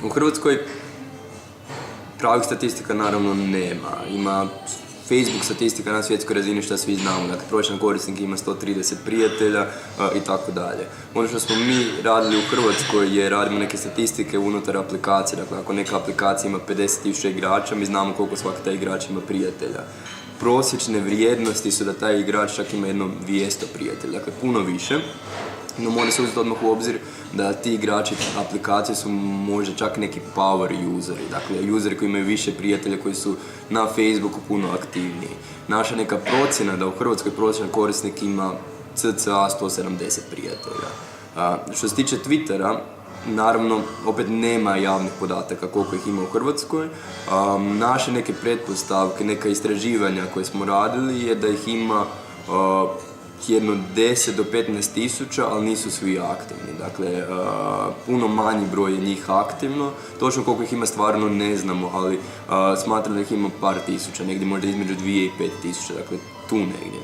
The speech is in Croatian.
U Hrvatskoj pravih statistika naravno nema. Ima Facebook statistika na svjetskoj razini što svi znamo, dakle prosječan korisnik ima 130 prijatelja i tako dalje. Ono što smo mi radili u Hrvatskoj je radimo neke statistike unutar aplikacije, dakle ako neka aplikacija ima 50.000 igrača, mi znamo koliko svaki taj igrač ima prijatelja. Prosječne vrijednosti su da taj igrač čak ima jedno 200 prijatelja, dakle puno više. No mora se uzeti odmah u obzir da ti igrači aplikacije su možda čak neki power useri, dakle useri koji imaju više prijatelja koji su na Facebooku puno aktivniji. Naša neka procjena da u Hrvatskoj prosječan korisnik ima cca 170 prijatelja. Što se tiče Twittera, naravno, opet nema javnih podataka koliko ih ima u Hrvatskoj. Naše neke pretpostavke, neka istraživanja koje smo radili je da ih ima jedno 10 do 15 tisuća, ali nisu svi aktivni. Dakle, puno manji broj je njih aktivno. Točno koliko ih ima stvarno ne znamo, ali smatram da ih ima par tisuća, negdje možda između 2 i 5 tisuća, dakle tu negdje.